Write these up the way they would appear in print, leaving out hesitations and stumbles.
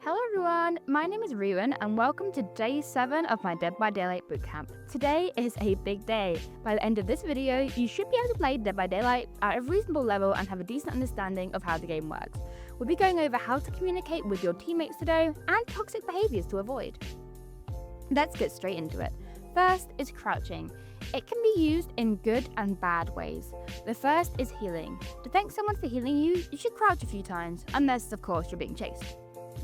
Hello everyone, my name is Reewyn and welcome to day 7 of my Dead by Daylight Bootcamp. Today is a big day. By the end of this video, you should be able to play Dead by Daylight at a reasonable level and have a decent understanding of how the game works. We'll be going over how to communicate with your teammates today and toxic behaviours to avoid. Let's get straight into it. First is crouching. It can be used in good and bad ways. The first is healing. To thank someone for healing you, you should crouch a few times, unless of course you're being chased.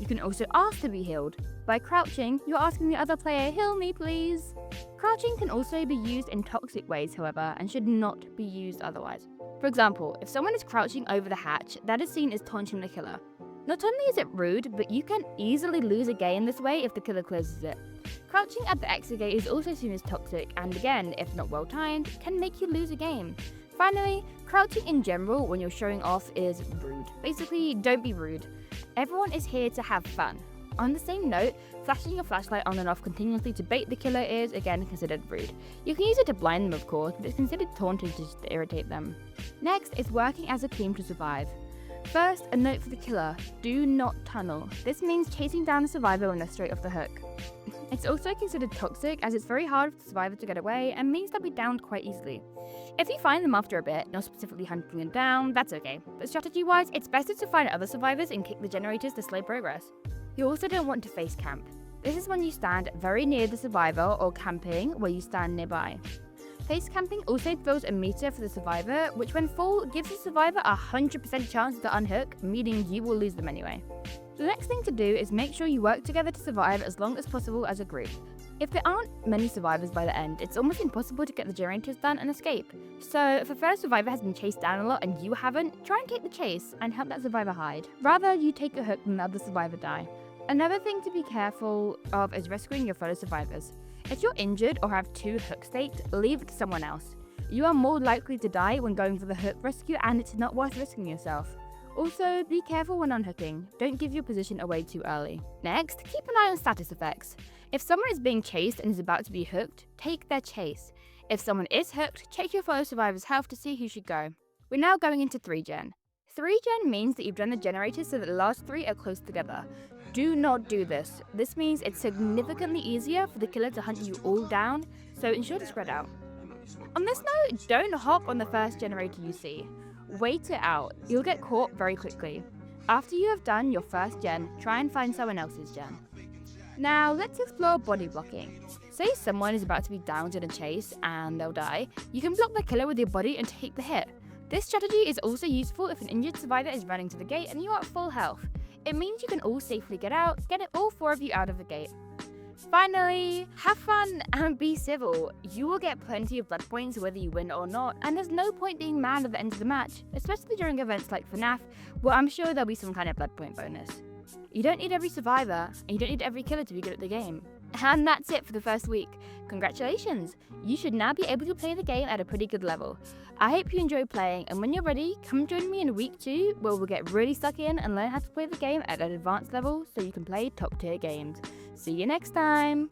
You can also ask to be healed. By crouching, you're asking the other player, heal me please. Crouching can also be used in toxic ways, however, and should not be used otherwise. For example, if someone is crouching over the hatch, that is seen as taunting the killer. Not only is it rude, but you can easily lose a game this way if the killer closes it. Crouching at the exit gate is also seen as toxic, and again, if not well timed, can make you lose a game. Finally, crouching in general when you're showing off is rude. Basically, don't be rude. Everyone is here to have fun. On the same note, flashing your flashlight on and off continuously to bait the killer is again considered rude. You can use it to blind them of course, but it's considered taunting just to irritate them. Next is working as a team to survive. First, a note for the killer, do not tunnel. This means chasing down the survivor when they're straight off the hook. It's also considered toxic as it's very hard for the survivor to get away and means they'll be downed quite easily. If you find them after a bit, not specifically hunting them down, that's okay. But strategy-wise, it's better to find other survivors and kick the generators to slow progress. You also don't want to face camp. This is when you stand very near the survivor or camping where you stand nearby. Face camping also throws a meter for the survivor, which when full gives the survivor a 100% chance to unhook, meaning you will lose them anyway. The next thing to do is make sure you work together to survive as long as possible as a group. If there aren't many survivors by the end, it's almost impossible to get the generators done and escape. So if a fellow survivor has been chased down a lot and you haven't, try and take the chase and help that survivor hide. Rather, you take a hook than the other survivor die. Another thing to be careful of is rescuing your fellow survivors. If you're injured or have 2 hook staked, leave it to someone else. You are more likely to die when going for the hook rescue and it's not worth risking yourself. Also, be careful when unhooking. Don't give your position away too early. Next, keep an eye on status effects. If someone is being chased and is about to be hooked, take their chase. If someone is hooked, check your fellow survivor's health to see who should go. We're now going into 3-gen. 3-gen means that you've done the generators so that the last 3 are close together. Do not do this. This means it's significantly easier for the killer to hunt you all down, so ensure to spread out. On this note, don't hop on the first generator you see. Wait it out, you'll get caught very quickly. After you have done your first gen, try and find someone else's gen. Now let's explore body blocking. Say someone is about to be downed in a chase and they'll die, you can block the killer with your body and take the hit. This strategy is also useful if an injured survivor is running to the gate and you are at full health. It means you can all safely get out, get all 4 of you out of the gate. Finally, have fun and be civil. You will get plenty of blood points whether you win or not, and there's no point being mad at the end of the match, especially during events like FNAF, where I'm sure there'll be some kind of blood point bonus. You don't need every survivor, and you don't need every killer to be good at the game. And that's it for the first week. Congratulations! You should now be able to play the game at a pretty good level. I hope you enjoy playing, and when you're ready, come join me in week 2 where we'll get really stuck in and learn how to play the game at an advanced level so you can play top tier games. See you next time!